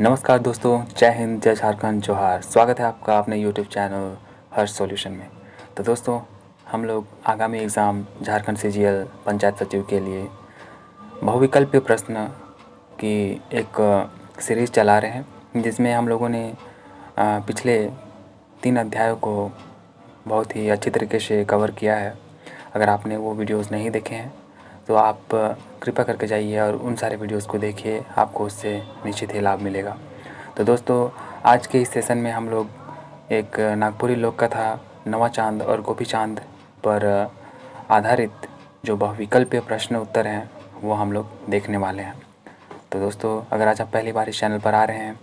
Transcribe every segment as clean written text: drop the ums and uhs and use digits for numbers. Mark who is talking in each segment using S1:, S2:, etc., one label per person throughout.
S1: नमस्कार दोस्तों, जय हिंद, जय झारखंड, जोहार। स्वागत है आपका अपने यूट्यूब चैनल हर्ष सॉल्यूशन में। तो दोस्तों, हम लोग आगामी एग्ज़ाम झारखंड सीजीएल पंचायत सचिव के लिए बहुविकल्पीय प्रश्न की एक सीरीज़ चला रहे हैं, जिसमें हम लोगों ने पिछले 3 अध्यायों को बहुत ही अच्छी तरीके से कवर किया है। अगर आपने वो वीडियोस नहीं देखे हैं तो आप कृपया करके जाइए और उन सारे वीडियोस को देखिए, आपको उससे निश्चित ही लाभ मिलेगा। तो दोस्तों, आज के इस सेशन में हम लोग एक नागपुरी लोक कथा नवा चांद और गोपी चांद पर आधारित जो बहुविकल्पीय प्रश्न उत्तर हैं वो हम लोग देखने वाले हैं। तो दोस्तों, अगर आज आप पहली बार इस चैनल पर आ रहे हैं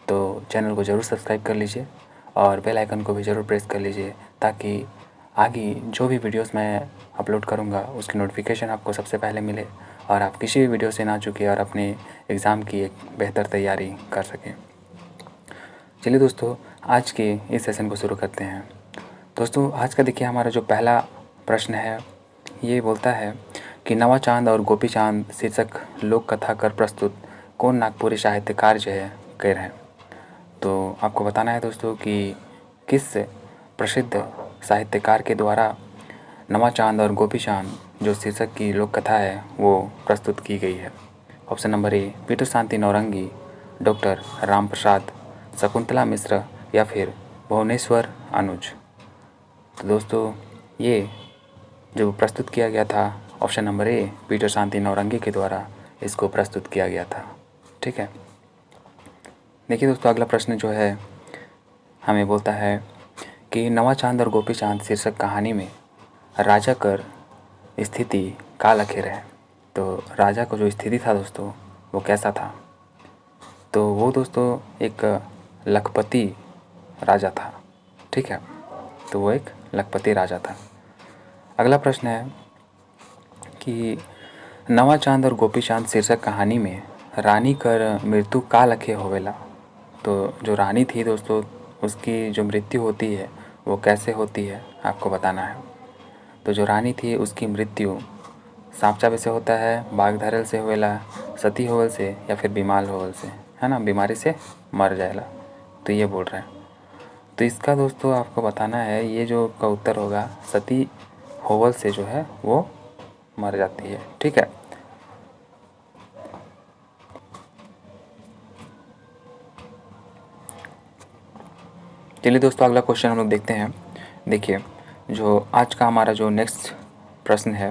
S1: तो चैनल को ज़रूर सब्सक्राइब कर लीजिए और बेल आइकन को भी ज़रूर प्रेस कर लीजिए, ताकि आगे जो भी वीडियोस मैं अपलोड करूंगा उसकी नोटिफिकेशन आपको सबसे पहले मिले और आप किसी भी वीडियो से ना चूकें और अपने एग्ज़ाम की एक बेहतर तैयारी कर सकें। चलिए दोस्तों, आज के इस सेशन को शुरू करते हैं। दोस्तों, आज का देखिए हमारा जो पहला प्रश्न है ये बोलता है कि नवा चांद और गोपी चांद शीर्षक लोक कथा कर प्रस्तुत कौन नागपुरी साहित्यकार जो है कर हैं। तो आपको बताना है दोस्तों कि किस प्रसिद्ध साहित्यकार के द्वारा नवा चांद और गोपी चांद जो शीर्षक की लोक कथा है वो प्रस्तुत की गई है। Option number A Peter Shanti Naurangi, doctor Ram Prasad, Shakuntala Mishra या फिर भुवनेश्वर अनुज। तो दोस्तों, ये जो प्रस्तुत किया गया था option number A Peter Shanti Naurangi के द्वारा इसको प्रस्तुत किया गया था। ठीक है, देखिए दोस्तों, अगला प्रश्न जो है हमें बोलता है कि नवा चांद और गोपी चांद शीर्षक कहानी में राजा कर स्थिति काल आखिर है। तो राजा को जो स्थिति था दोस्तों वो कैसा था? तो वो दोस्तों एक लखपति राजा था। ठीक है, तो वो एक लखपति राजा था। अगला प्रश्न है कि नवा चांद और गोपी चांद शीर्षक कहानी में रानी कर मृत्यु का लखे होवेला। तो जो रानी थी दोस्तों उसकी जो मृत्यु होती है वो कैसे होती है आपको बताना है। तो जो रानी थी उसकी मृत्यु सांप चाबे से होता है, बाघ धरल से होवेला, सती होवल से या फिर बीमार होवल से, है ना, बीमारी से मर जाएला। तो ये बोल रहे हैं। तो इसका दोस्तों आपको बताना है, ये जो का उत्तर होगा सती होवल से जो है वो मर जाती है। ठीक है, चलिए दोस्तों, अगला क्वेश्चन हम लोग देखते हैं। देखिए, जो आज का हमारा जो नेक्स्ट प्रश्न है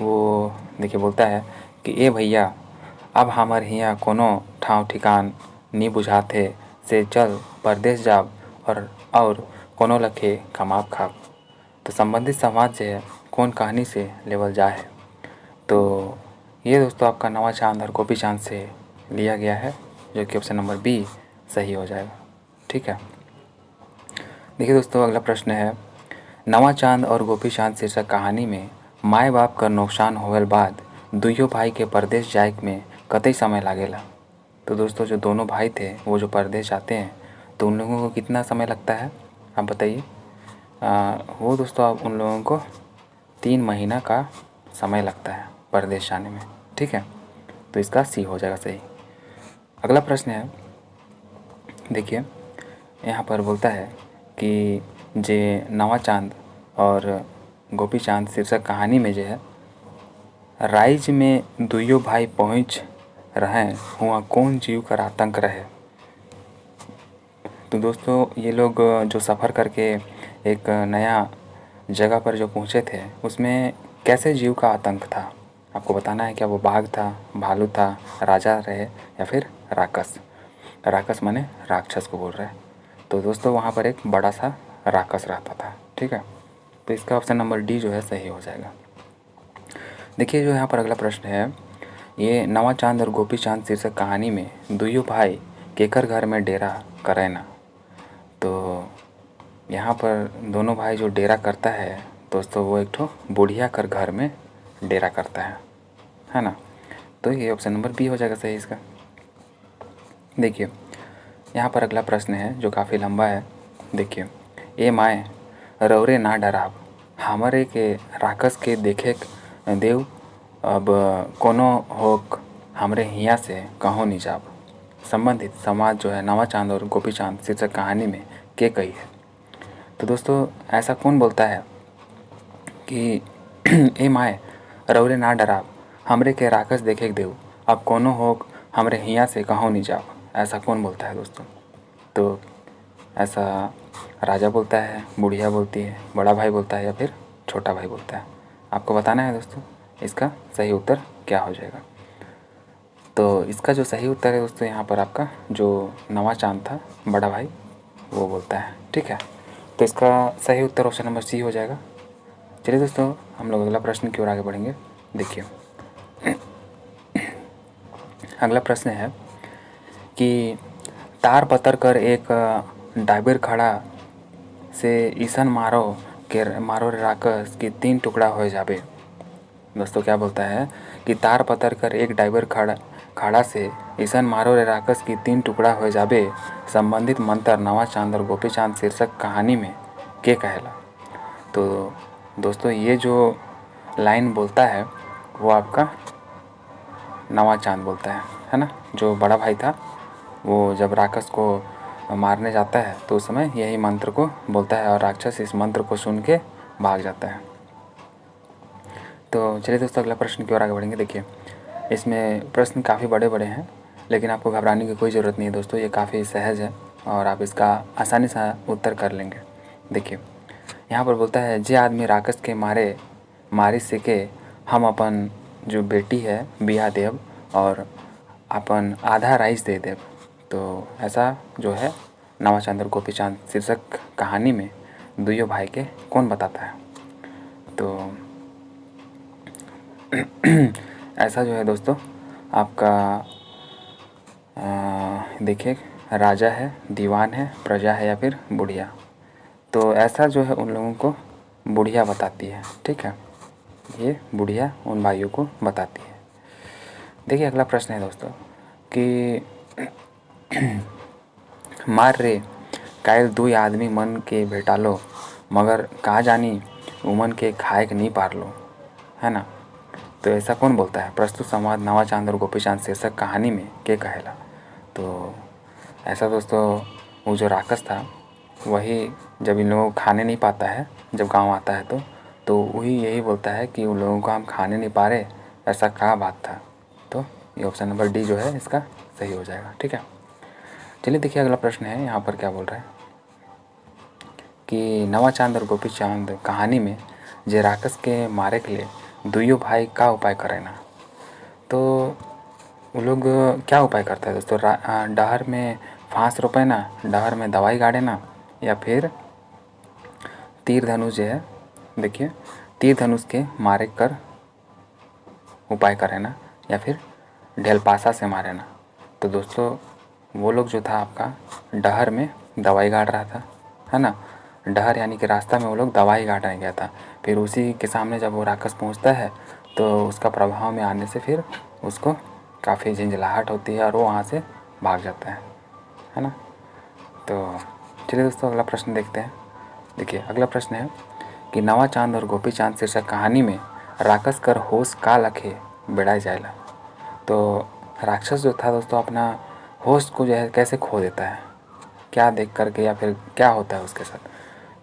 S1: वो देखिए बोलता है कि ए भैया अब हमार हियाँ कोनो ठाव ठिकान नी बुझाथे से चल परदेश जाब और कोनो लखे कमाब खाब। तो संबंधित संवाद जो है कौन कहानी से लेवल जा है। तो ये दोस्तों आपका नवा चांद और गोपी चांद से लिया गया है, जो कि ऑप्शन नंबर बी सही हो जाएगा। ठीक है, देखिए दोस्तों, अगला प्रश्न है नवा चांद और गोपी चांद शीर्षक कहानी में माए बाप का नुकसान होवल बाद दुइयों भाई के परदेश जाए में कतई समय लागेला। तो दोस्तों जो दोनों भाई थे वो जो परदेश जाते हैं तो उन लोगों को कितना समय लगता है आप बताइए। वो दोस्तों आप उन लोगों को 3 महीना का समय लगता है परदेश जाने में। ठीक है, तो इसका सी हो जाएगा सही। अगला प्रश्न है, देखिए यहाँ पर बोलता है कि जे नवा चांद और गोपी चांद शीर्षक कहानी में जो है राइज में दुइयों भाई पहुँच रहें हुआ कौन जीव कर आतंक रहे। तो दोस्तों ये लोग जो सफ़र करके एक नया जगह पर जो पहुँचे थे उसमें कैसे जीव का आतंक था आपको बताना है। क्या वो बाघ था, भालू था, राजा रहे या फिर राक्षस। राक्षस माने राक्षस को बोल रहे हैं। तो दोस्तों वहाँ पर एक बड़ा सा राक्षस रहता था। ठीक है, तो इसका ऑप्शन नंबर डी जो है सही हो जाएगा। देखिए जो यहाँ पर अगला प्रश्न है, ये नवा चांद और गोपी चांद शीर्षक कहानी में दुइयों भाई केकर घर में डेरा करेना। तो यहाँ पर दोनों भाई जो डेरा करता है दोस्तों वो एक ठो बुढ़िया कर घर में डेरा करता है ना। तो ये ऑप्शन नंबर बी हो जाएगा सही इसका। देखिए यहाँ पर अगला प्रश्न है जो काफ़ी लंबा है। देखिए, ए माए रौरे ना डराब हमारे के राक्षस के देखे देव अब कोनो होक हमरे हिया से कहो नहीं जाब। संबंधित संवाद जो है नवा चांद और गोपी चांद शीर्षक कहानी में के कही है। तो दोस्तों ऐसा कौन बोलता है कि ए माए रौरे ना डराब, हमरे के राकस देखे के देव, अब कोनो होक हमरे हिया से कहो नहीं जाब। ऐसा कौन बोलता है दोस्तों? तो ऐसा राजा बोलता है, बुढ़िया बोलती है, बड़ा भाई बोलता है या फिर छोटा भाई बोलता है। आपको बताना है दोस्तों इसका सही उत्तर क्या हो जाएगा। तो इसका जो सही उत्तर है दोस्तों यहाँ पर आपका जो नवा चांद था बड़ा भाई वो बोलता है। ठीक है, तो इसका सही उत्तर ऑप्शन नंबर सी हो जाएगा। चलिए दोस्तों हम लोग अगला प्रश्न की ओर आगे बढ़ेंगे। देखिए अगला प्रश्न है कि तार पतर कर एक डाबिर खड़ा से ईसन मारो रे राकस की 3 टुकड़ा हो जाबे। दोस्तों क्या बोलता है कि तार पतर कर एक डाइबर खाड़ा से ईसन मारो रे राकस की 3 टुकड़ा हो जाबे। संबंधित मंत्र नवा चांद और गोपी चांद शीर्षक कहानी में के कहेला। तो दोस्तों ये जो लाइन बोलता है वो आपका नवा चांद बोलता है ना। जो बड़ा भाई था वो जब राक्षस को मारने जाता है तो उस समय यही मंत्र को बोलता है और राक्षस इस मंत्र को सुन के भाग जाता है। तो चलिए दोस्तों अगला प्रश्न की ओर आगे बढ़ेंगे। देखिए इसमें प्रश्न काफ़ी बड़े बड़े हैं लेकिन आपको घबराने की कोई ज़रूरत नहीं है दोस्तों, ये काफ़ी सहज है और आप इसका आसानी से उत्तर कर लेंगे। देखिए यहाँ पर बोलता है जे आदमी राक्षस के मारी सिके हम अपन जो बेटी है बिया देव और अपन आधा राइस दे देव। तो ऐसा जो है नवा चांद और गोपी चांद शीर्षक कहानी में दुइयों भाई के कौन बताता है। तो ऐसा जो है दोस्तों आपका देखिए राजा है, दीवान है, प्रजा है या फिर बुढ़िया। तो ऐसा जो है उन लोगों को बुढ़िया बताती है। ठीक है, ये बुढ़िया उन भाइयों को बताती है। देखिए अगला प्रश्न है दोस्तों कि मार रे कायल 2 आदमी मन के भेटालो मगर का जानी उमन के खाए के नहीं पारलो, है ना। तो ऐसा कौन बोलता है? प्रस्तुत संवाद नवा चांद और गोपी चांद शीर्षक कहानी में के कहेला। तो ऐसा दोस्तों वो जो राक्षस था वही जब इन लोगों को खाने नहीं पाता है, जब गांव आता है तो वही यही बोलता है कि उन लोगों को हम खाने नहीं पा रहे, ऐसा क्या बात था। तो ये ऑप्शन नंबर डी जो है इसका सही हो जाएगा। ठीक है, चलिए देखिए अगला प्रश्न है यहाँ पर क्या बोल रहा है कि नवा चांद और गोपी चांद कहानी में जे राक्षस के मारे के लिए दुइयों भाई का उपाय करे ना। तो वो लोग क्या उपाय करता है दोस्तों? डहर में फांस रोपे ना, डहर में दवाई गाड़े ना, या फिर तीर धनुष जो है देखिए तीर धनुष के मारे कर उपाय करे ना, या फिर ढेलपासा से मारे ना। तो दोस्तों वो लोग जो था आपका डहर में दवाई गाड़ रहा था, है ना। डहर यानी कि रास्ता में वो लोग दवाई गाड़ने गया था। फिर उसी के सामने जब वो राक्षस पहुंचता है तो उसका प्रभाव में आने से फिर उसको काफ़ी झंझलाहट होती है और वो वहाँ से भाग जाता है ना। तो चलिए दोस्तों अगला प्रश्न देखते हैं। देखिए अगला प्रश्न है कि नवा चांद और गोपी चांद शीर्षक कहानी में राक्षस कर होश का लखे बेड़ाई जायला। तो राक्षस जो था दोस्तों अपना होश को जो है कैसे खो देता है, क्या देख करके या फिर क्या होता है उसके साथ।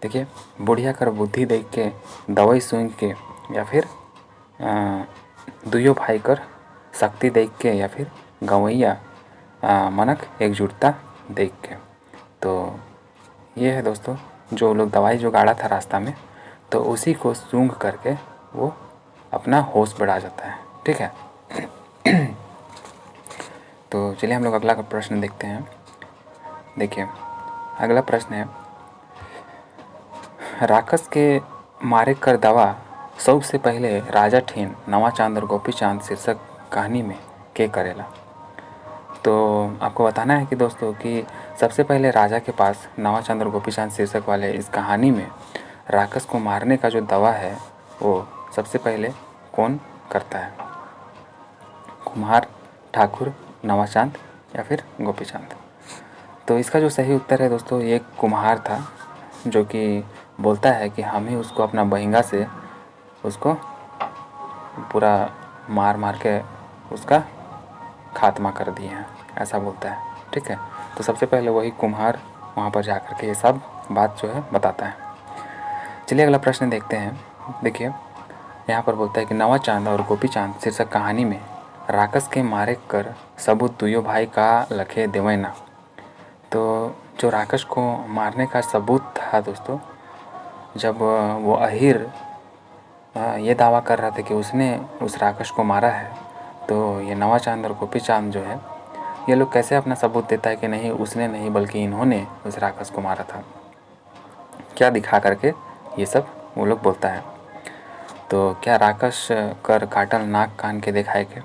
S1: देखिए बुढ़िया कर बुद्धि देख के, दवाई सूंघ के, या फिर दुइयों भाई कर शक्ति देख के, या फिर गवैया मनक एकजुटता देख के। तो ये है दोस्तों जो लोग दवाई जो गाड़ा था रास्ता में तो उसी को सूंघ करके वो अपना होश बढ़ा जाता है। ठीक है, तो चलिए हम लोग अगला प्रश्न देखते हैं। देखिए अगला प्रश्न है राक्षस के मारे कर दवा सबसे पहले राजा ठेन नवा चांद और गोपी चांद शीर्षक कहानी में के करेला। तो आपको बताना है कि दोस्तों कि सबसे पहले राजा के पास नवा चांद और गोपी चांद शीर्षक वाले इस कहानी में राक्षस को मारने का जो दवा है वो सबसे पहले कौन करता है? कुम्हार, ठाकुर, नवा चांद या फिर गोपी चांद। तो इसका जो सही उत्तर है दोस्तों ये कुम्हार था, जो कि बोलता है कि हम ही उसको अपना बहिंगा से उसको पूरा मार मार के उसका खात्मा कर दिए हैं, ऐसा बोलता है। ठीक है, तो सबसे पहले वही कुम्हार वहाँ पर जा कर के ये सब बात जो है बताता है। चलिए अगला प्रश्न देखते हैं। देखिए यहाँ पर बोलता है कि नवा चांद और गोपी चांद शीर्षक कहानी में राकस के मारे कर सबूत दुयो भाई का लखे देवैना। तो जो राकस को मारने का सबूत था दोस्तों, जब वो अहिर ये दावा कर रहा था कि उसने उस राकस को मारा है, तो ये नवा चांद और गोपी चांद जो है ये लोग कैसे अपना सबूत देता है कि नहीं उसने नहीं बल्कि इन्होंने उस राकस को मारा था, क्या दिखा करके ये सब वो लोग बोलता है। तो क्या राकस कर काटल नाक कान के दिखाए के,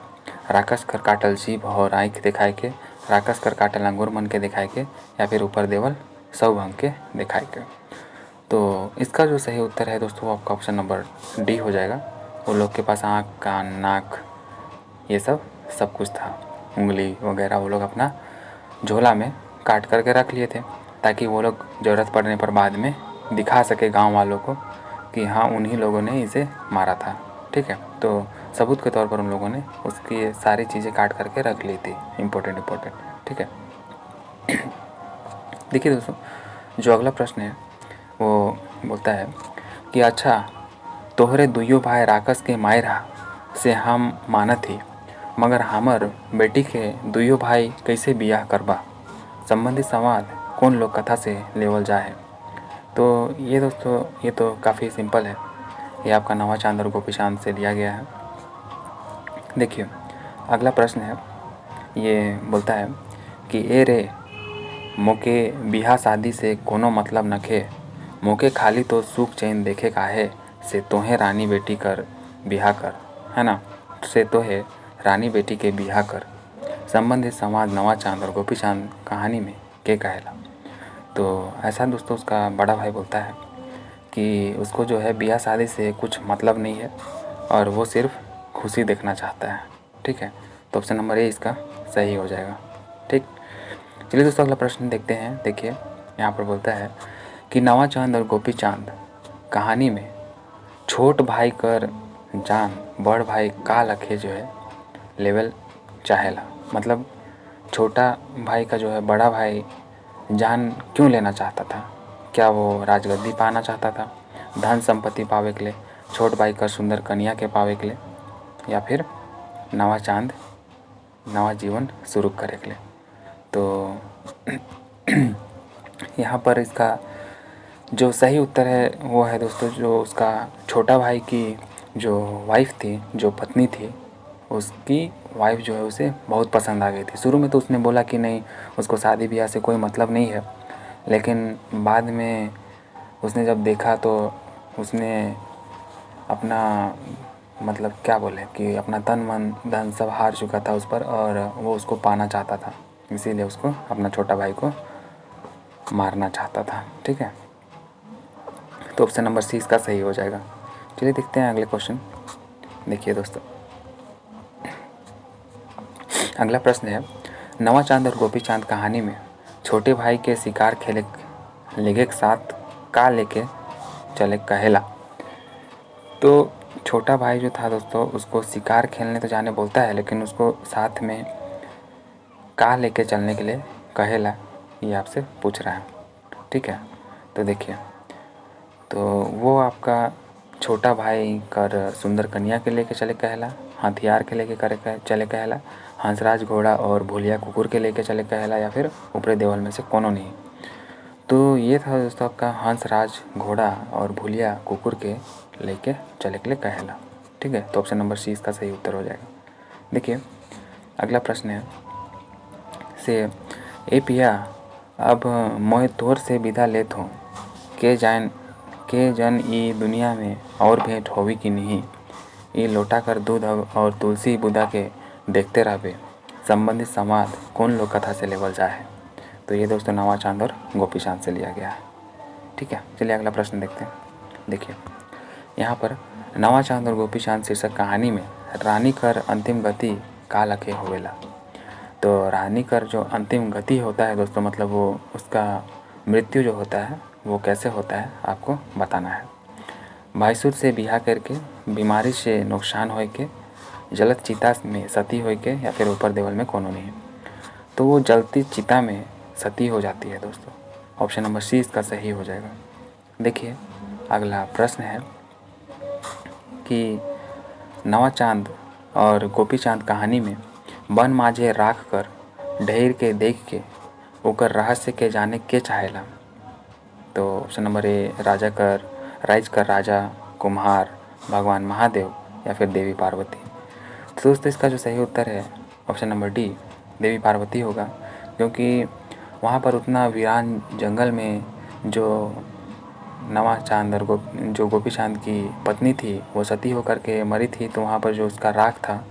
S1: राकस कर काटल जीभ और आँख दिखाए के, राकस कर काटल अंगूर मन के दिखाए के, या फिर ऊपर देवल सब भंग के दिखाए के। तो इसका जो सही उत्तर है दोस्तों वो आपका ऑप्शन नंबर डी हो जाएगा। वो लोग के पास आँख कान नाक ये सब कुछ था, उंगली वगैरह वो लोग अपना झोला में काट करके रख लिए थे ताकि वो लोग ज़रूरत पड़ने पर बाद में दिखा सके गांव वालों को कि हाँ उन्हीं लोगों ने इसे मारा था। ठीक है, तो सबूत के तौर पर उन लोगों ने उसकी सारी चीज़ें काट करके रख ली थी, इम्पोर्टेंट। ठीक है, देखिए दोस्तों जो अगला प्रश्न है वो बोलता है कि अच्छा तोहरे दुइयो भाई राकस के मायरा से हम मानत थी, मगर हमर बेटी के दुइयो भाई कैसे बियाह करबा, संबंधित संवाद कौन लोक कथा से लेवल जाए। तो ये दोस्तों ये तो काफ़ी सिंपल है, ये आपका नवा चांद और गोपी चांद से लिया गया है। देखिए अगला प्रश्न है, ये बोलता है कि ए रे मोके बिहा शादी से कोनो मतलब नखे, मोके खाली तो सुख चैन देखे काहे से तोहे रानी बेटी कर बिहा कर, है ना, से तोहे रानी बेटी के बिहा कर, संबंधित समाज नवा चांद और गोपी चांद कहानी में के कहेला। तो ऐसा दोस्तों उसका बड़ा भाई बोलता है कि उसको जो है बिया शादी से कुछ मतलब नहीं है और वो सिर्फ खुशी देखना चाहता है। ठीक है, तो ऑप्शन नंबर ए इसका सही हो जाएगा। ठीक, चलिए दोस्तों अगला प्रश्न देखते हैं। देखिए यहाँ पर बोलता है कि नवा चांद और गोपी चांद कहानी में छोट भाई कर जान बड़ भाई का लखे जो है लेवल चाहेला, मतलब छोटा भाई का जो है बड़ा भाई जान क्यों लेना चाहता था, क्या वो राजगद्दी पाना चाहता था, धन संपत्ति पावे के लिए, छोट भाई का सुंदर कन्या के पावे के लिए, या फिर नवा चांद नवा जीवन शुरू करे के लिए। तो यहाँ पर इसका जो सही उत्तर है वो है दोस्तों जो उसका छोटा भाई की जो वाइफ थी, जो पत्नी थी, उसकी वाइफ जो है उसे बहुत पसंद आ गई थी। शुरू में तो उसने बोला कि नहीं उसको शादी ब्याह से कोई मतलब नहीं है, लेकिन बाद में उसने जब देखा तो उसने अपना मतलब क्या बोले कि अपना तन मन धन सब हार चुका था उस पर और वो उसको पाना चाहता था, इसीलिए उसको अपना छोटा भाई को मारना चाहता था। ठीक है, तो ऑप्शन नंबर सी इसका सही हो जाएगा। चलिए देखते हैं अगले क्वेश्चन। देखिए दोस्तों अगला प्रश्न है, नवा चांद और गोपी चांद कहानी में छोटे भाई के शिकार खेले लेगे के साथ का लेके चले कहेला। तो छोटा भाई जो था दोस्तों उसको शिकार खेलने तो जाने बोलता है, लेकिन उसको साथ में का लेके चलने के लिए कहेला, ये आपसे पूछ रहा है। ठीक है, तो देखिए तो वो आपका छोटा भाई कर सुंदर कन्या के लेके चले कहेला, हथियार के लेके करे चले कहेला, हंसराज घोड़ा और भूलिया कुकुर के लेके चले कहेला, या फिर ऊपरी देवल में से कोनो नहीं। तो ये था दोस्तों आपका हंसराज घोड़ा और भूलिया कुकुर के लेके चले के लिए कहेला। ठीक है, तो ऑप्शन नंबर सी इसका सही उत्तर हो जाएगा। देखिए अगला प्रश्न है से ए पिया अब मोय तोर से विदा लेत हूँ, के जन ई दुनिया में और भेंट होवी कि नहीं, ये लोटा कर दूध और तुलसी बुदा के देखते रहबे, संबंधित संवाद कौन लोक कथा से लेवल जा है। तो ये दोस्तों नवा चांद और गोपी चांद से लिया गया है। ठीक है, चलिए अगला प्रश्न देखते हैं। देखिए यहाँ पर नवा चांद और गोपी चांद शीर्षक कहानी में रानी कर अंतिम गति का लखे होवेला। तो रानी कर जो अंतिम गति होता है दोस्तों, मतलब वो उसका मृत्यु जो होता है वो कैसे होता है आपको बताना है। भाईसुर से बिहा करके, बीमारी से नुकसान होए के, जलत चिता में सती हो के या फिर ऊपर देवल में कोनो नहीं। तो वो जलती चिता में सती हो जाती है दोस्तों। ऑप्शन नंबर सी इसका सही हो जाएगा। देखिए अगला प्रश्न है कि नवा चांद और गोपी चांद कहानी में बन माझे राख कर ढेर के देख के ओकर रहस्य के जाने के चाहेला। तो ऑप्शन नंबर ए राइज कर राजा, कुम्हार, भगवान महादेव या फिर देवी पार्वती। तो दोस्तों इसका जो सही उत्तर है ऑप्शन नंबर डी देवी पार्वती होगा, क्योंकि वहाँ पर उतना वीरान जंगल में जो नवा चांद और जो गोपी चांद की पत्नी थी वो सती होकर के मरी थी, तो वहाँ पर जो उसका राख था,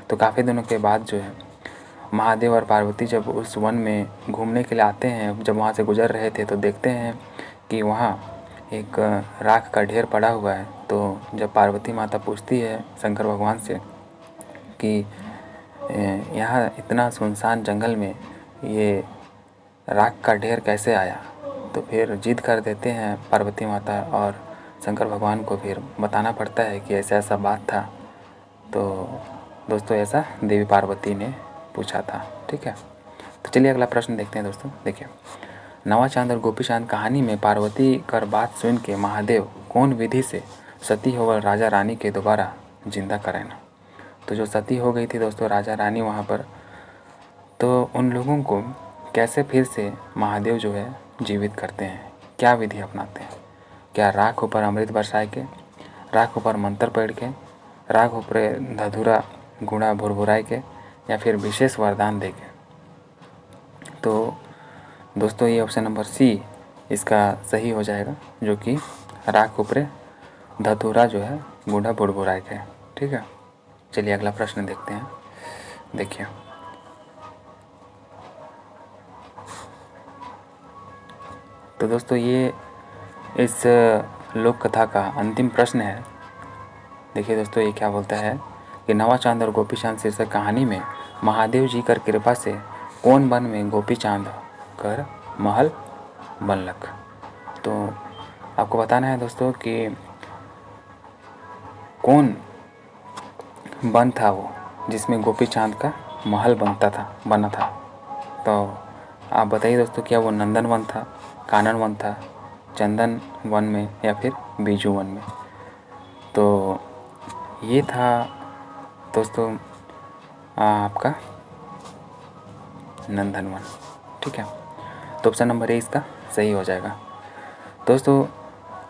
S1: तो काफ़ी दिनों के बाद जो है महादेव और पार्वती जब उस वन में घूमने के लिए आते हैं, जब वहाँ से गुजर रहे थे तो देखते हैं कि वहाँ एक राख का ढेर पड़ा हुआ है। तो जब पार्वती माता पूछती है शंकर भगवान से कि यहाँ इतना सुनसान जंगल में ये राख का ढेर कैसे आया, तो फिर जिद कर देते हैं पार्वती माता और शंकर भगवान को फिर बताना पड़ता है कि ऐसा ऐसा बात था। तो दोस्तों ऐसा देवी पार्वती ने पूछा था। ठीक है, तो चलिए अगला प्रश्न देखते हैं दोस्तों। देखिए नवा चांद और गोपी चांद कहानी में पार्वती कर बात सुन के महादेव कौन विधि से सती होकर राजा रानी के दोबारा जिंदा कराना। तो जो सती हो गई थी दोस्तों राजा रानी वहाँ पर, तो उन लोगों को कैसे फिर से महादेव जो है जीवित करते हैं, क्या विधि अपनाते हैं। क्या राख ऊपर अमृत बरसाए के, राख ऊपर मंत्र पढ़ के, राख ऊपर धधुरा गुणा भुरभुराए के, या फिर विशेष वरदान दे के। तो दोस्तों ये ऑप्शन नंबर सी इसका सही हो जाएगा, जो कि राख ऊपर धतूरा जो है गुणा भुरभुराए के। ठीक है, चलिए अगला प्रश्न देखते हैं। देखिए तो दोस्तों ये इस लोक कथा का अंतिम प्रश्न है। देखिए दोस्तों ये क्या बोलता है कि नवा चांद और गोपी चांद शीर्षक कहानी में महादेव जी कर कृपा से कौन वन में गोपी चांद कर महल बनलक। तो आपको बताना है दोस्तों कि कौन वन था वो जिसमें गोपी चांद का महल बना था। तो आप बताइए दोस्तों, क्या वो नंदन वन था, कानन वन था, चंदन वन में या फिर बीजू वन में। तो ये था दोस्तों आपका नंदन वन। ठीक है, तो ऑप्शन नंबर ए इसका सही हो जाएगा। दोस्तों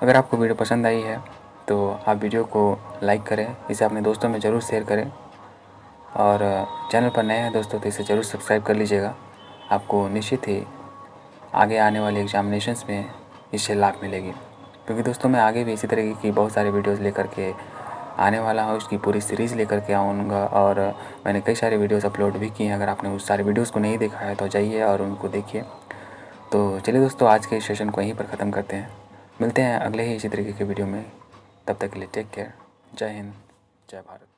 S1: अगर आपको वीडियो पसंद आई है तो आप वीडियो को लाइक करें, इसे अपने दोस्तों में ज़रूर शेयर करें, और चैनल पर नए हैं दोस्तों तो इसे ज़रूर सब्सक्राइब कर लीजिएगा। आपको निश्चित ही आगे आने वाले एग्जामिनेशंस में इससे लाभ मिलेगी, क्योंकि दोस्तों मैं आगे भी इसी तरीके की बहुत सारे वीडियोस लेकर के आने वाला हूँ। उसकी पूरी सीरीज़ लेकर के आऊँगा, और मैंने कई सारे वीडियोस अपलोड भी किए हैं। अगर आपने उस सारे वीडियोस को नहीं देखा है तो जाइए और उनको देखिए। तो चलिए दोस्तों आज के सेशन को यहीं पर ख़त्म करते हैं, मिलते हैं अगले ही इसी तरीके के वीडियो में। तब तक के लिए टेक केयर, जय हिंद, जय भारत।